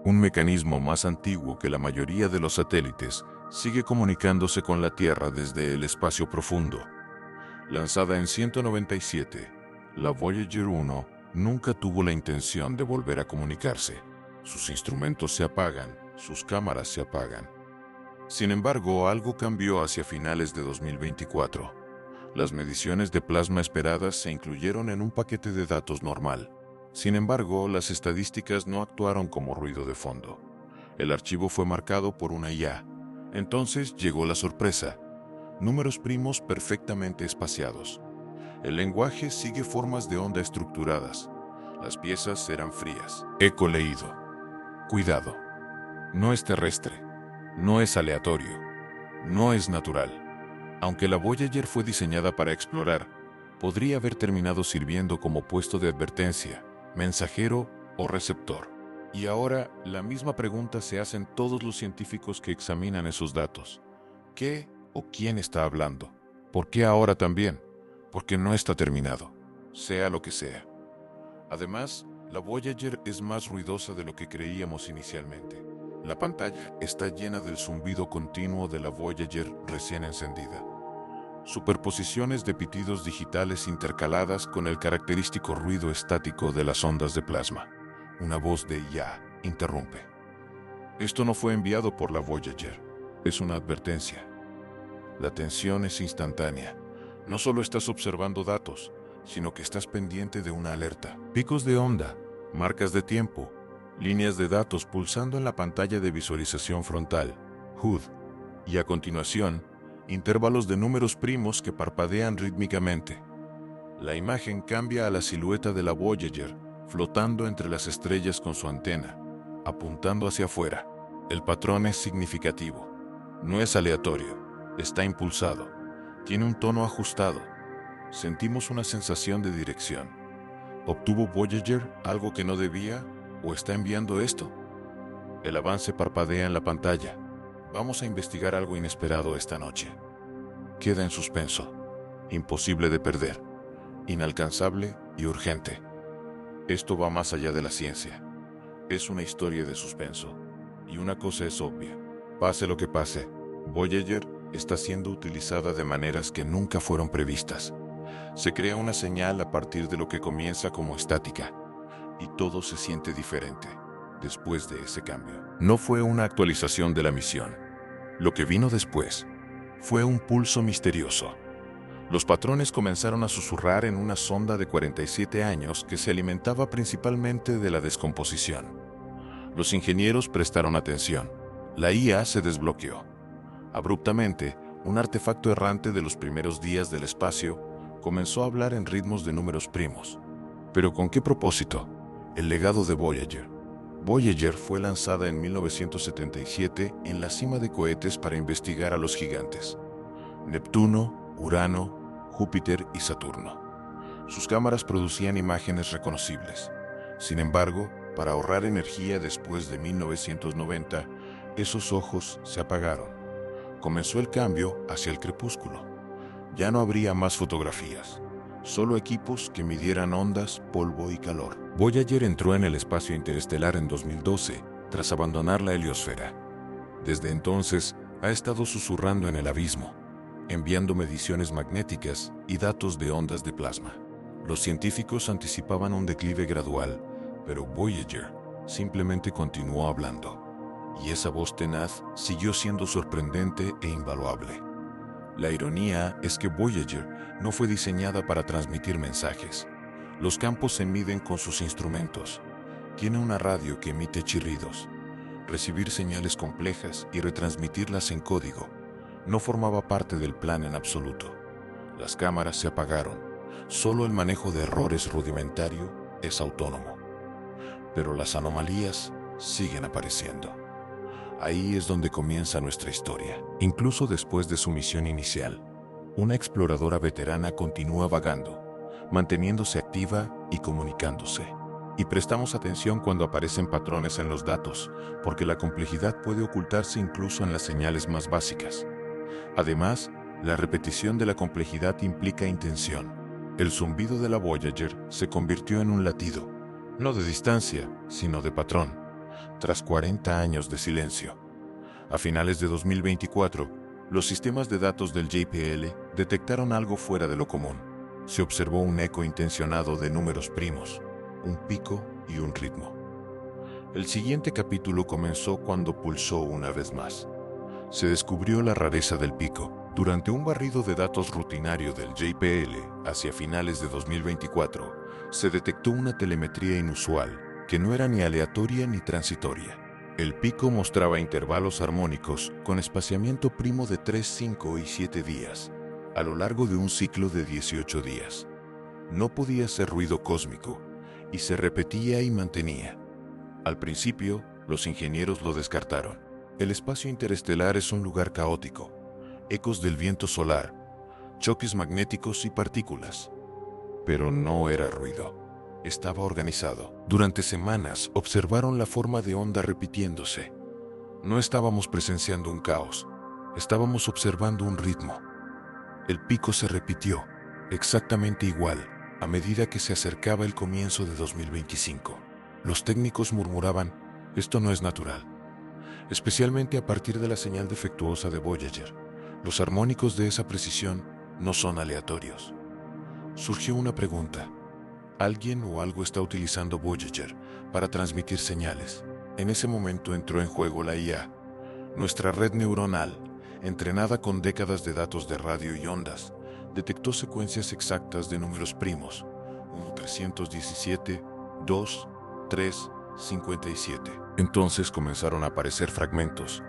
Un mecanismo más antiguo que la mayoría de los satélites sigue comunicándose con la Tierra desde el espacio profundo. Lanzada en 197, la Voyager 1 nunca tuvo la intención de volver a comunicarse. Sus instrumentos se apagan, sus cámaras se apagan. Sin embargo, algo cambió hacia finales de 2024. Las mediciones de plasma esperadas se incluyeron en un paquete de datos normal. Sin embargo, las estadísticas no actuaron como ruido de fondo. El archivo fue marcado por una IA. Entonces llegó la sorpresa. Números primos perfectamente espaciados. El lenguaje sigue formas de onda estructuradas. Las piezas eran frías. Eco leído. Cuidado. No es terrestre. No es aleatorio. No es natural. Aunque la Voyager fue diseñada para explorar, podría haber terminado sirviendo como puesto de advertencia, mensajero o receptor. Y ahora, la misma pregunta se hacen todos los científicos que examinan esos datos. ¿Qué o quién está hablando? ¿Por qué ahora también? Porque no está terminado, sea lo que sea. Además, la Voyager es más ruidosa de lo que creíamos inicialmente. La pantalla está llena del zumbido continuo de la Voyager recién encendida. Superposiciones de pitidos digitales intercaladas con el característico ruido estático de las ondas de plasma. Una voz de IA interrumpe. Esto no fue enviado por la Voyager. Es una advertencia. La tensión es instantánea. No solo estás observando datos, sino que estás pendiente de una alerta. Picos de onda, marcas de tiempo, líneas de datos pulsando en la pantalla de visualización frontal, HUD, y a continuación, intervalos de números primos que parpadean rítmicamente. La imagen cambia a la silueta de la Voyager, flotando entre las estrellas con su antena, apuntando hacia afuera. El patrón es significativo. No es aleatorio, está impulsado. Tiene un tono ajustado. Sentimos una sensación de dirección. ¿Obtuvo Voyager algo que no debía o está enviando esto? El avance parpadea en la pantalla. Vamos a investigar algo inesperado esta noche. Queda en suspenso. Imposible de perder. Inalcanzable y urgente. Esto va más allá de la ciencia. Es una historia de suspenso. Y una cosa es obvia. Pase lo que pase, Voyager está siendo utilizada de maneras que nunca fueron previstas. Se crea una señal a partir de lo que comienza como estática. Y todo se siente diferente después de ese cambio. No fue una actualización de la misión. Lo que vino después fue un pulso misterioso. Los patrones comenzaron a susurrar en una sonda de 47 años que se alimentaba principalmente de la descomposición. Los ingenieros prestaron atención. La IA se desbloqueó. Abruptamente, un artefacto errante de los primeros días del espacio comenzó a hablar en ritmos de números primos. ¿Pero con qué propósito? El legado de Voyager. Voyager fue lanzada en 1977 en la cima de cohetes para investigar a los gigantes: Neptuno, Urano, Júpiter y Saturno. Sus cámaras producían imágenes reconocibles. Sin embargo, para ahorrar energía después de 1990, esos ojos se apagaron. Comenzó el cambio hacia el crepúsculo. Ya no habría más fotografías, solo equipos que midieran ondas, polvo y calor. Voyager entró en el espacio interestelar en 2012, tras abandonar la heliosfera. Desde entonces, ha estado susurrando en el abismo, enviando mediciones magnéticas y datos de ondas de plasma. Los científicos anticipaban un declive gradual, pero Voyager simplemente continuó hablando. Y esa voz tenaz siguió siendo sorprendente e invaluable. La ironía es que Voyager no fue diseñada para transmitir mensajes. Los campos se miden con sus instrumentos. Tiene una radio que emite chirridos. Recibir señales complejas y retransmitirlas en código no formaba parte del plan en absoluto. Las cámaras se apagaron. Solo el manejo de errores rudimentario es autónomo. Pero las anomalías siguen apareciendo. Ahí es donde comienza nuestra historia. Incluso después de su misión inicial, una exploradora veterana continúa vagando, manteniéndose activa y comunicándose. Y prestamos atención cuando aparecen patrones en los datos, porque la complejidad puede ocultarse incluso en las señales más básicas. Además, la repetición de la complejidad implica intención. El zumbido de la Voyager se convirtió en un latido, no de distancia, sino de patrón. tras 40 años de silencio. A finales de 2024, los sistemas de datos del JPL detectaron algo fuera de lo común. Se observó un eco intencionado de números primos, un pico y un ritmo. El siguiente capítulo comenzó cuando pulsó una vez más. Se descubrió la rareza del pico. Durante un barrido de datos rutinario del JPL hacia finales de 2024, se detectó una telemetría inusual que no era ni aleatoria ni transitoria. El pico mostraba intervalos armónicos con espaciamiento primo de 3, 5 y 7 días, a lo largo de un ciclo de 18 días. No podía ser ruido cósmico, y se repetía y mantenía. Al principio, los ingenieros lo descartaron. El espacio interestelar es un lugar caótico, ecos del viento solar, choques magnéticos y partículas. Pero no era ruido. Estaba organizado. Durante semanas observaron la forma de onda repitiéndose. No estábamos presenciando un caos, estábamos observando un ritmo. El pico se repitió, exactamente igual, a medida que se acercaba el comienzo de 2025. Los técnicos murmuraban, esto no es natural, especialmente a partir de la señal defectuosa de Voyager. Los armónicos de esa precisión no son aleatorios. Surgió una pregunta. ¿Alguien o algo está utilizando Voyager para transmitir señales? En ese momento entró en juego la IA, nuestra red neuronal, entrenada con décadas de datos de radio y ondas, detectó secuencias exactas de números primos, 1, 317, 2, 3, 57. Entonces comenzaron a aparecer fragmentos,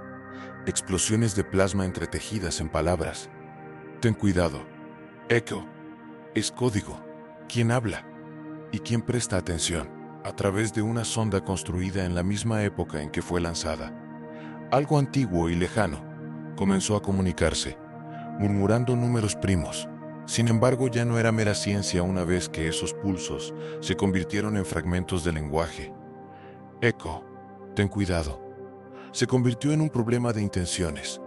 explosiones de plasma entretejidas en palabras. Ten cuidado. Echo. Es código. ¿Quién habla? ¿Y quién presta atención? A través de una sonda construida en la misma época en que fue lanzada, algo antiguo y lejano comenzó a comunicarse, murmurando números primos. Sin embargo, ya no era mera ciencia una vez que esos pulsos se convirtieron en fragmentos de lenguaje. Echo, ten cuidado. Se convirtió en un problema de intenciones.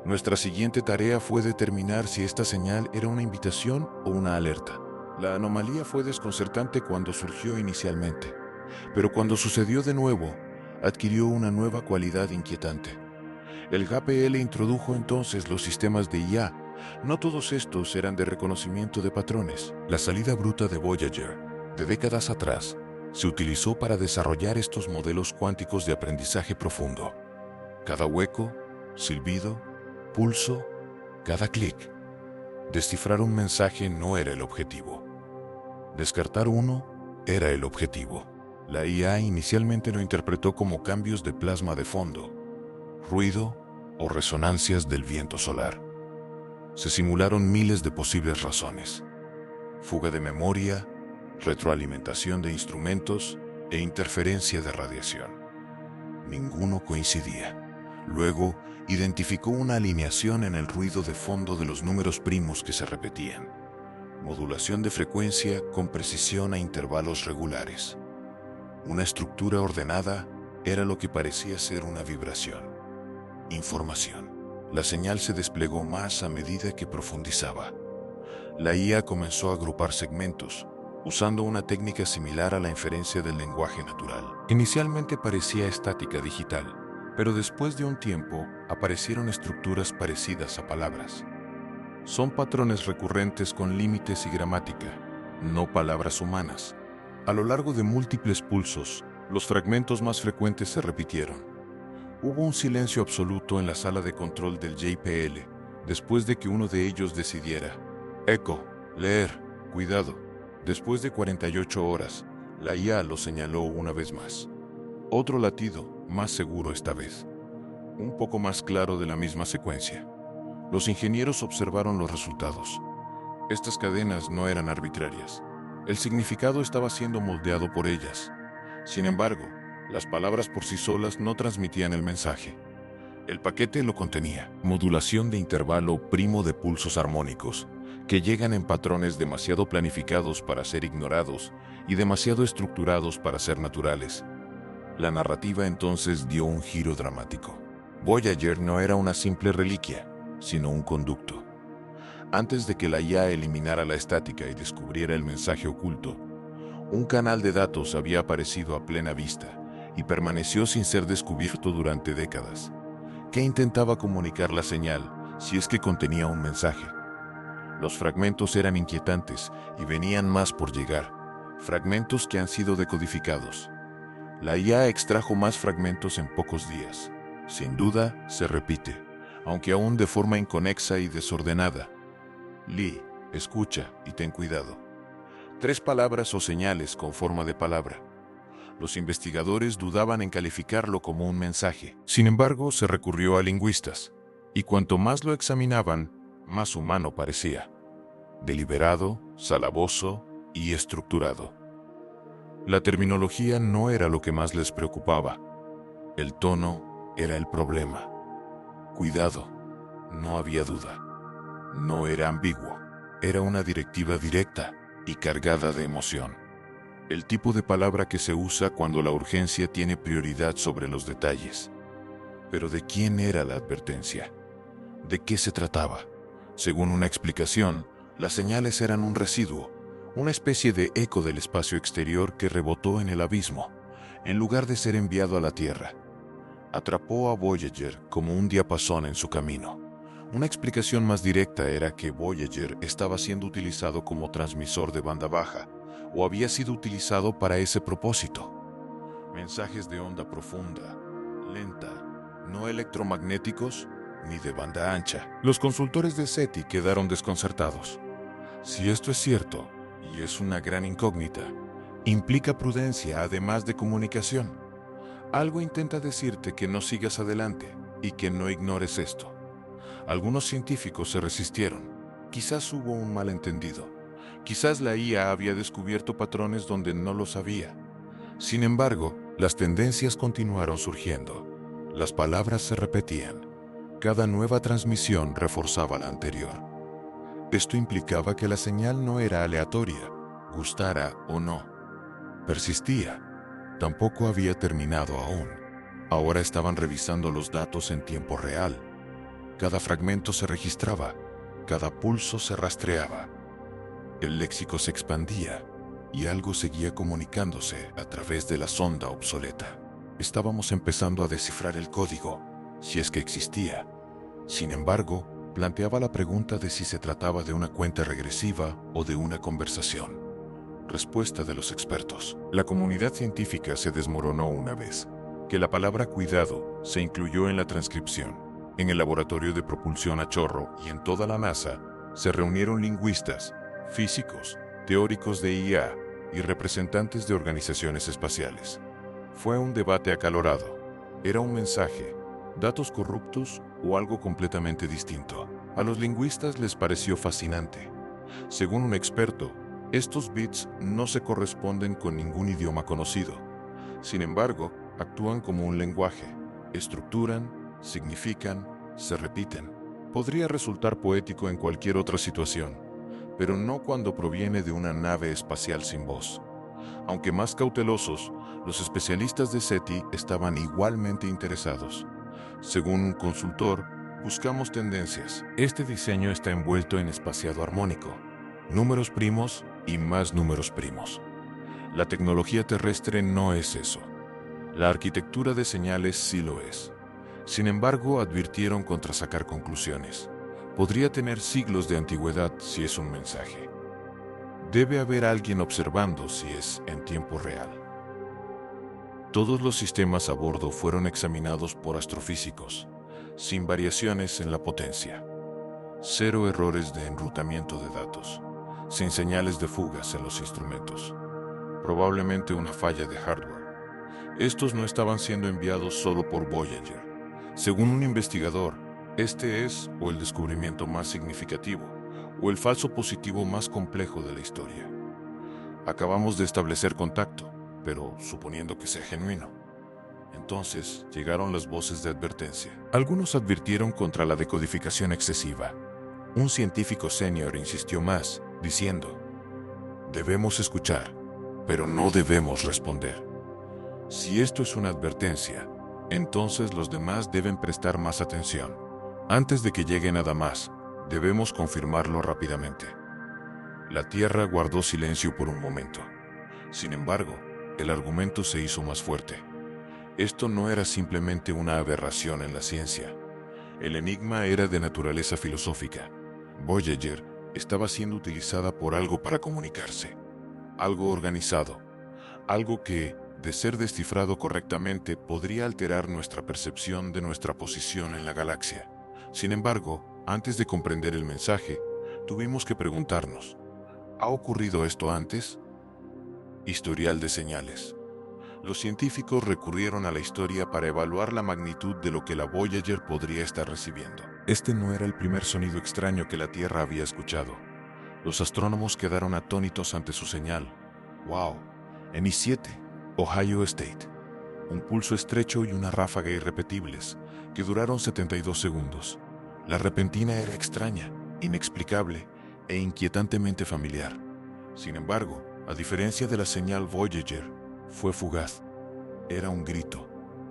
Nuestra siguiente tarea fue determinar si esta señal era una invitación o una alerta. La anomalía fue desconcertante cuando surgió inicialmente, pero cuando sucedió de nuevo, adquirió una nueva cualidad inquietante. El JPL introdujo entonces los sistemas de IA. No todos estos eran de reconocimiento de patrones. La salida bruta de Voyager, de décadas atrás, se utilizó para desarrollar estos modelos cuánticos de aprendizaje profundo. Cada hueco, silbido, pulso, cada clic. Descifrar un mensaje no era el objetivo. Descartar uno era el objetivo. La IA inicialmente lo interpretó como cambios de plasma de fondo, ruido o resonancias del viento solar. Se simularon miles de posibles razones: fuga de memoria, retroalimentación de instrumentos e interferencia de radiación. Ninguno coincidía. Luego, identificó una alineación en el ruido de fondo de los números primos que se repetían. Modulación de frecuencia con precisión a intervalos regulares. Una estructura ordenada era lo que parecía ser una vibración. Información. La señal se desplegó más a medida que profundizaba. La IA comenzó a agrupar segmentos, usando una técnica similar a la inferencia del lenguaje natural. Inicialmente parecía estática digital, pero después de un tiempo aparecieron estructuras parecidas a palabras. Son patrones recurrentes con límites y gramática, no palabras humanas. A lo largo de múltiples pulsos, los fragmentos más frecuentes se repitieron. Hubo un silencio absoluto en la sala de control del JPL, después de que uno de ellos decidiera: eco, leer, cuidado. Después de 48 horas, la IA lo señaló una vez más. Otro latido, más seguro esta vez. Un poco más claro de la misma secuencia. Los ingenieros observaron los resultados. Estas cadenas no eran arbitrarias. El significado estaba siendo moldeado por ellas. Sin embargo, las palabras por sí solas no transmitían el mensaje. El paquete lo contenía. Modulación de intervalo primo de pulsos armónicos, que llegan en patrones demasiado planificados para ser ignorados y demasiado estructurados para ser naturales. La narrativa entonces dio un giro dramático. Voyager no era una simple reliquia, sino un conducto. Antes de que la IA eliminara la estática y descubriera el mensaje oculto, un canal de datos había aparecido a plena vista, y permaneció sin ser descubierto durante décadas. ¿Qué intentaba comunicar la señal, si es que contenía un mensaje? Los fragmentos eran inquietantes y venían más por llegar, fragmentos que han sido decodificados. La IA extrajo más fragmentos en pocos días. Sin duda, se repite, aunque aún de forma inconexa y desordenada. Lee, escucha y ten cuidado. 3 palabras o señales con forma de palabra. Los investigadores dudaban en calificarlo como un mensaje. Sin embargo, se recurrió a lingüistas, y cuanto más lo examinaban, más humano parecía. Deliberado, salaboso y estructurado. La terminología no era lo que más les preocupaba. El tono era el problema. Cuidado, no había duda. No era ambiguo. Era una directiva directa y cargada de emoción. El tipo de palabra que se usa cuando la urgencia tiene prioridad sobre los detalles. Pero ¿de quién era la advertencia? ¿De qué se trataba? Según una explicación, las señales eran un residuo, una especie de eco del espacio exterior que rebotó en el abismo, en lugar de ser enviado a la Tierra. Atrapó a Voyager como un diapasón en su camino. Una explicación más directa era que Voyager estaba siendo utilizado como transmisor de banda baja, o había sido utilizado para ese propósito. Mensajes de onda profunda, lenta, no electromagnéticos ni de banda ancha. Los consultores de SETI quedaron desconcertados. Si esto es cierto, y es una gran incógnita, implica prudencia además de comunicación. Algo intenta decirte que no sigas adelante y que no ignores esto. Algunos científicos se resistieron. Quizás hubo un malentendido. Quizás la IA había descubierto patrones donde no los había. Sin embargo, las tendencias continuaron surgiendo. Las palabras se repetían. Cada nueva transmisión reforzaba la anterior. Esto implicaba que la señal no era aleatoria, gustara o no. Persistía. Tampoco había terminado aún. Ahora estaban revisando los datos en tiempo real. Cada fragmento se registraba, cada pulso se rastreaba. El léxico se expandía y algo seguía comunicándose a través de la sonda obsoleta. Estábamos empezando a descifrar el código, si es que existía. Sin embargo, planteaba la pregunta de si se trataba de una cuenta regresiva o de una conversación. Respuesta de los expertos. La comunidad científica se desmoronó una vez que la palabra cuidado se incluyó en la transcripción. En el laboratorio de propulsión a chorro y en toda la NASA se reunieron lingüistas, físicos, teóricos de IA y representantes de organizaciones espaciales. Fue un debate acalorado. ¿Era un mensaje, datos corruptos o algo completamente distinto? A los lingüistas les pareció fascinante. Según un experto, estos bits no se corresponden con ningún idioma conocido. Sin embargo, actúan como un lenguaje. Estructuran, significan, se repiten. Podría resultar poético en cualquier otra situación, pero no cuando proviene de una nave espacial sin voz. Aunque más cautelosos, los especialistas de SETI estaban igualmente interesados. Según un consultor, buscamos tendencias. Este diseño está envuelto en espaciado armónico, números primos y más números primos. La tecnología terrestre no es eso. La arquitectura de señales sí lo es. Sin embargo, advirtieron contra sacar conclusiones. Podría tener siglos de antigüedad si es un mensaje. Debe haber alguien observando si es en tiempo real. Todos los sistemas a bordo fueron examinados por astrofísicos, sin variaciones en la potencia. 0 errores de enrutamiento de datos, sin señales de fugas en los instrumentos. Probablemente una falla de hardware. Estos no estaban siendo enviados solo por Voyager. Según un investigador, este es o el descubrimiento más significativo, o el falso positivo más complejo de la historia. Acabamos de establecer contacto, pero suponiendo que sea genuino. Entonces llegaron las voces de advertencia. Algunos advirtieron contra la decodificación excesiva. Un científico senior insistió más, diciendo: debemos escuchar, pero no debemos responder. Si esto es una advertencia, entonces los demás deben prestar más atención. Antes de que llegue nada más, debemos confirmarlo rápidamente. La Tierra guardó silencio por un momento. Sin embargo, el argumento se hizo más fuerte. Esto no era simplemente una aberración en la ciencia. El enigma era de naturaleza filosófica. Voyager estaba siendo utilizada por algo para comunicarse, algo organizado, algo que, de ser descifrado correctamente, podría alterar nuestra percepción de nuestra posición en la galaxia. Sin embargo, antes de comprender el mensaje, tuvimos que preguntarnos, ¿ha ocurrido esto antes? Historial de señales. Los científicos recurrieron a la historia para evaluar la magnitud de lo que la Voyager podría estar recibiendo. Este no era el primer sonido extraño que la Tierra había escuchado. Los astrónomos quedaron atónitos ante su señal. ¡Wow! En I-7, Ohio State. Un pulso estrecho y una ráfaga irrepetibles, que duraron 72 segundos. La repentina era extraña, inexplicable e inquietantemente familiar. Sin embargo, a diferencia de la señal Voyager, fue fugaz. Era un grito,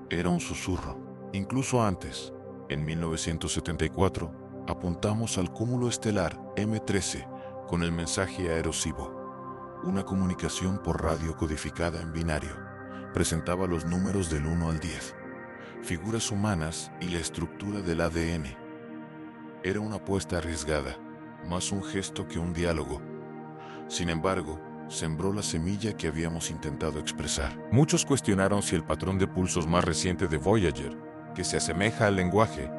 era un susurro. Incluso antes, en 1974, apuntamos al cúmulo estelar M13 con el mensaje aerosivo. Una comunicación por radio codificada en binario. Presentaba los números del 1 al 10, figuras humanas y la estructura del ADN. Era una apuesta arriesgada, más un gesto que un diálogo. Sin embargo, sembró la semilla que habíamos intentado expresar. Muchos cuestionaron si el patrón de pulsos más reciente de Voyager, que se asemeja al lenguaje,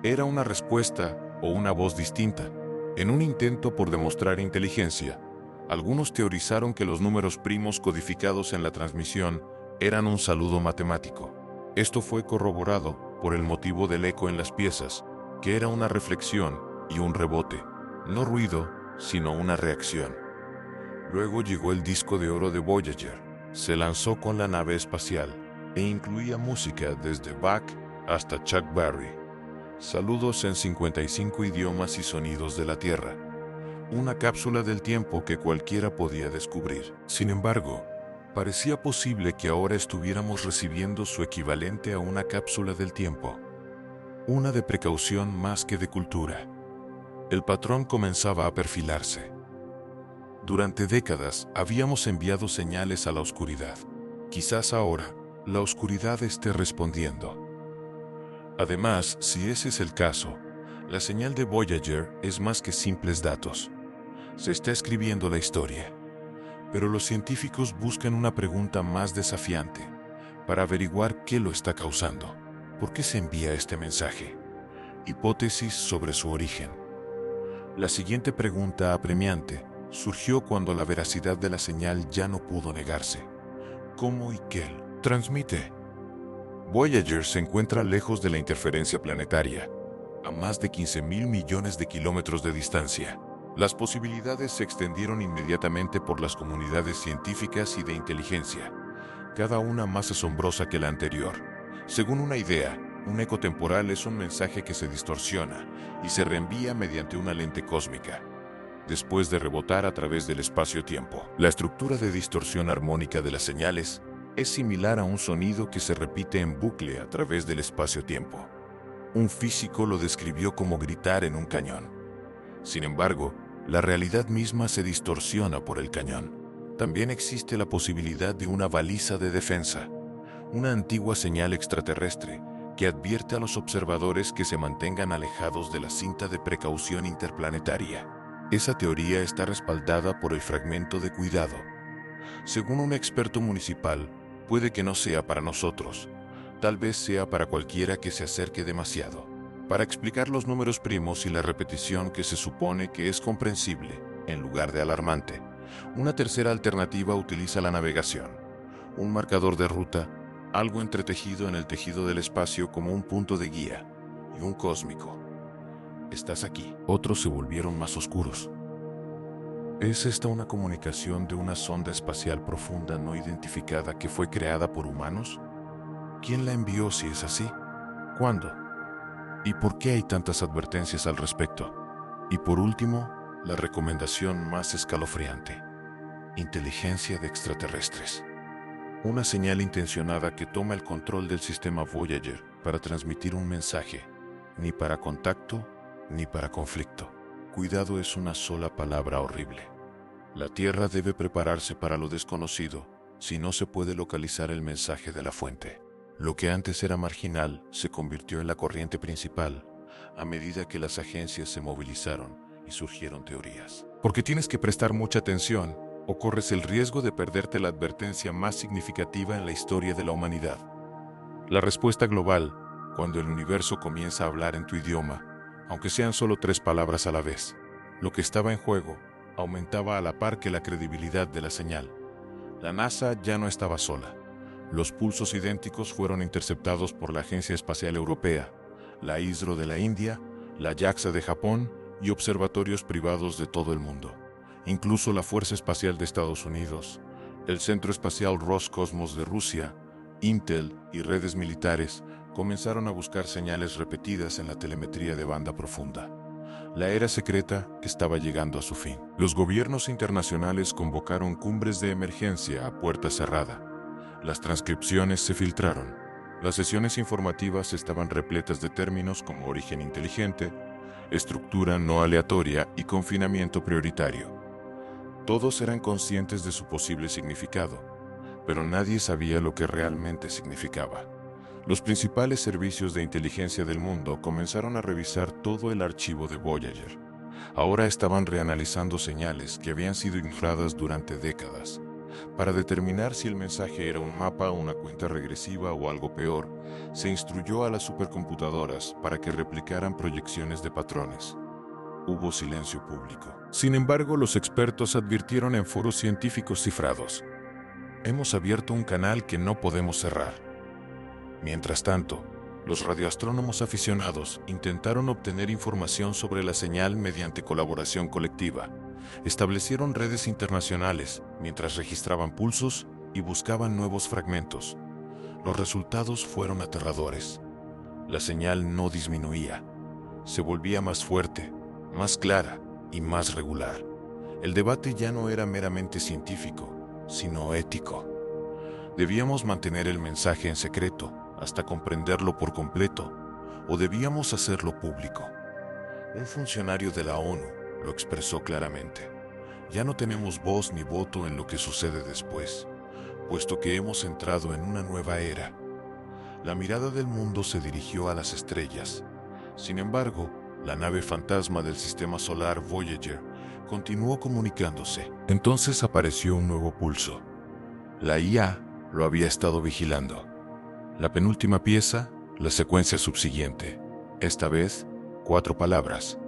era una respuesta o una voz distinta. En un intento por demostrar inteligencia, algunos teorizaron que los números primos codificados en la transmisión eran un saludo matemático. Esto fue corroborado por el motivo del eco en las piezas, que era una reflexión y un rebote, no ruido, sino una reacción. Luego llegó el disco de oro de Voyager. Se lanzó con la nave espacial e incluía música desde Bach hasta Chuck Berry. Saludos en 55 idiomas y sonidos de la Tierra. Una cápsula del tiempo que cualquiera podía descubrir. Sin embargo, parecía posible que ahora estuviéramos recibiendo su equivalente a una cápsula del tiempo. Una de precaución más que de cultura. El patrón comenzaba a perfilarse. Durante décadas habíamos enviado señales a la oscuridad. Quizás ahora, la oscuridad esté respondiendo. Además, si ese es el caso, la señal de Voyager es más que simples datos. Se está escribiendo la historia. Pero los científicos buscan una pregunta más desafiante, para averiguar qué lo está causando. ¿Por qué se envía este mensaje? Hipótesis sobre su origen. La siguiente pregunta apremiante surgió cuando la veracidad de la señal ya no pudo negarse. ¿Cómo y qué transmite? Voyager se encuentra lejos de la interferencia planetaria, a más de 15.000 millones de kilómetros de distancia. Las posibilidades se extendieron inmediatamente por las comunidades científicas y de inteligencia, cada una más asombrosa que la anterior. Según una idea, un eco temporal es un mensaje que se distorsiona y se reenvía mediante una lente cósmica, después de rebotar a través del espacio-tiempo. La estructura de distorsión armónica de las señales es similar a un sonido que se repite en bucle a través del espacio-tiempo. Un físico lo describió como gritar en un cañón. Sin embargo, la realidad misma se distorsiona por el cañón. También existe la posibilidad de una baliza de defensa, una antigua señal extraterrestre que advierte a los observadores que se mantengan alejados de la cinta de precaución interplanetaria. Esa teoría está respaldada por el fragmento de cuidado. Según un experto municipal, puede que no sea para nosotros, tal vez sea para cualquiera que se acerque demasiado. Para explicar los números primos y la repetición que se supone que es comprensible, en lugar de alarmante, una tercera alternativa utiliza la navegación, un marcador de ruta, algo entretejido en el tejido del espacio como un punto de guía, y un cósmico. Estás aquí. Otros se volvieron más oscuros. ¿Es esta una comunicación de una sonda espacial profunda no identificada que fue creada por humanos? ¿Quién la envió si es así? ¿Cuándo? ¿Y por qué hay tantas advertencias al respecto? Y por último, la recomendación más escalofriante. Inteligencia de extraterrestres. Una señal intencionada que toma el control del sistema Voyager para transmitir un mensaje, ni para contacto, ni para conflicto. Cuidado es una sola palabra horrible. La Tierra debe prepararse para lo desconocido si no se puede localizar el mensaje de la fuente. Lo que antes era marginal se convirtió en la corriente principal a medida que las agencias se movilizaron y surgieron teorías. Porque tienes que prestar mucha atención o corres el riesgo de perderte la advertencia más significativa en la historia de la humanidad. La respuesta global, cuando el universo comienza a hablar en tu idioma, aunque sean solo 3 palabras a la vez. Lo que estaba en juego aumentaba a la par que la credibilidad de la señal. La NASA ya no estaba sola. Los pulsos idénticos fueron interceptados por la Agencia Espacial Europea, la ISRO de la India, la JAXA de Japón y observatorios privados de todo el mundo. Incluso la Fuerza Espacial de Estados Unidos, el Centro Espacial Roscosmos de Rusia, Intel y redes militares comenzaron a buscar señales repetidas en la telemetría de banda profunda. La era secreta estaba llegando a su fin. Los gobiernos internacionales convocaron cumbres de emergencia a puerta cerrada. Las transcripciones se filtraron. Las sesiones informativas estaban repletas de términos como origen inteligente, estructura no aleatoria y confinamiento prioritario. Todos eran conscientes de su posible significado, pero nadie sabía lo que realmente significaba. Los principales servicios de inteligencia del mundo comenzaron a revisar todo el archivo de Voyager. Ahora estaban reanalizando señales que habían sido ignoradas durante décadas. Para determinar si el mensaje era un mapa, una cuenta regresiva o algo peor, se instruyó a las supercomputadoras para que replicaran proyecciones de patrones. Hubo silencio público. Sin embargo, los expertos advirtieron en foros científicos cifrados: hemos abierto un canal que no podemos cerrar. Mientras tanto, los radioastrónomos aficionados intentaron obtener información sobre la señal mediante colaboración colectiva. Establecieron redes internacionales mientras registraban pulsos y buscaban nuevos fragmentos. Los resultados fueron aterradores. La señal no disminuía. Se volvía más fuerte, más clara y más regular. El debate ya no era meramente científico, sino ético. ¿Debíamos mantener el mensaje en secreto hasta comprenderlo por completo, o debíamos hacerlo público? Un funcionario de la ONU lo expresó claramente: ya no tenemos voz ni voto en lo que sucede después, puesto que hemos entrado en una nueva era. La mirada del mundo se dirigió a las estrellas. Sin embargo, la nave fantasma del sistema solar Voyager continuó comunicándose. Entonces apareció un nuevo pulso. La IA lo había estado vigilando. La penúltima pieza, la secuencia subsiguiente. Esta vez, 4 palabras.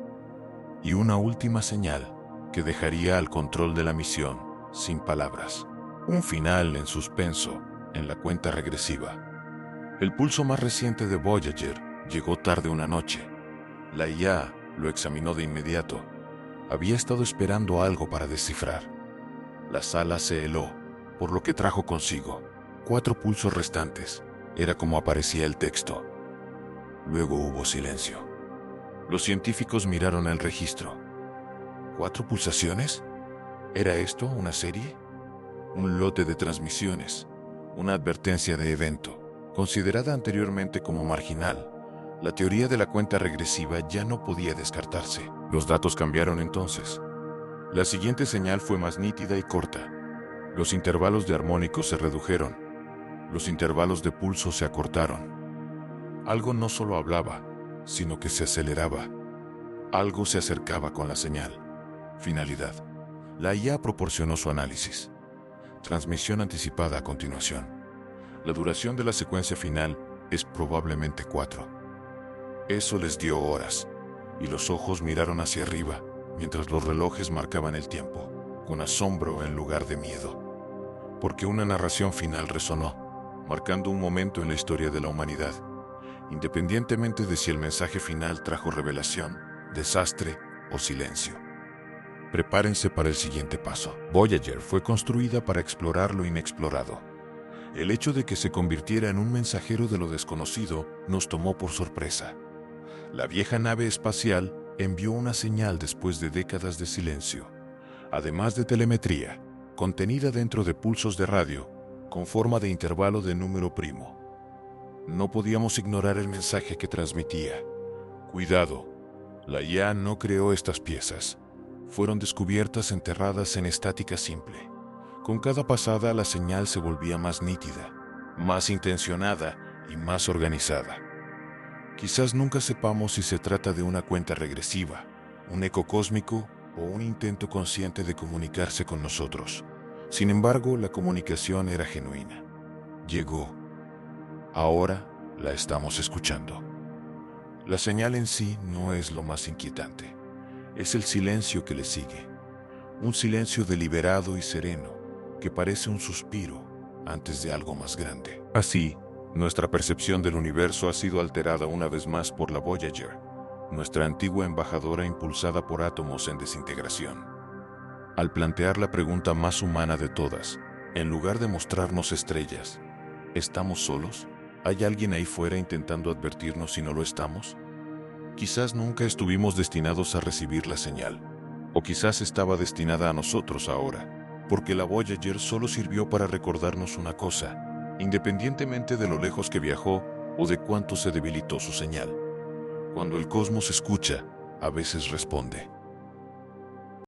Y una última señal que dejaría al control de la misión sin palabras. Un final en suspenso, en la cuenta regresiva. El pulso más reciente de Voyager llegó tarde una noche. La IA lo examinó de inmediato. Había estado esperando algo para descifrar. La sala se heló, por lo que trajo consigo 4 pulsos restantes. Era como aparecía el texto. Luego hubo silencio. Los científicos miraron el registro. ¿4 pulsaciones? ¿Era esto una serie? Un lote de transmisiones, una advertencia de evento, considerada anteriormente como marginal. La teoría de la cuenta regresiva ya no podía descartarse. Los datos cambiaron entonces. La siguiente señal fue más nítida y corta. Los intervalos de armónicos se redujeron. Los intervalos de pulso se acortaron. Algo no solo hablaba, sino que se aceleraba. Algo se acercaba con la señal. Finalidad. La IA proporcionó su análisis. Transmisión anticipada a continuación. La duración de la secuencia final es probablemente 4. Eso les dio horas, y los ojos miraron hacia arriba, mientras los relojes marcaban el tiempo, con asombro en lugar de miedo. Porque una narración final resonó, marcando un momento en la historia de la humanidad, independientemente de si el mensaje final trajo revelación, desastre o silencio. Prepárense para el siguiente paso. Voyager fue construida para explorar lo inexplorado. El hecho de que se convirtiera en un mensajero de lo desconocido nos tomó por sorpresa. La vieja nave espacial envió una señal después de décadas de silencio, además de telemetría, contenida dentro de pulsos de radio, con forma de intervalo de número primo. No podíamos ignorar el mensaje que transmitía. Cuidado, la IA no creó estas piezas. Fueron descubiertas enterradas en estática simple. Con cada pasada la señal se volvía más nítida, más intencionada y más organizada. Quizás nunca sepamos si se trata de una cuenta regresiva, un eco cósmico o un intento consciente de comunicarse con nosotros. Sin embargo, la comunicación era genuina. Llegó. Ahora la estamos escuchando. La señal en sí no es lo más inquietante. Es el silencio que le sigue. Un silencio deliberado y sereno, que parece un suspiro antes de algo más grande. Así, nuestra percepción del universo ha sido alterada una vez más por la Voyager, nuestra antigua embajadora impulsada por átomos en desintegración. Al plantear la pregunta más humana de todas, en lugar de mostrarnos estrellas, ¿estamos solos? ¿Hay alguien ahí fuera intentando advertirnos si no lo estamos? Quizás nunca estuvimos destinados a recibir la señal, o quizás estaba destinada a nosotros ahora, porque la Voyager solo sirvió para recordarnos una cosa, independientemente de lo lejos que viajó o de cuánto se debilitó su señal. Cuando el cosmos escucha, a veces responde.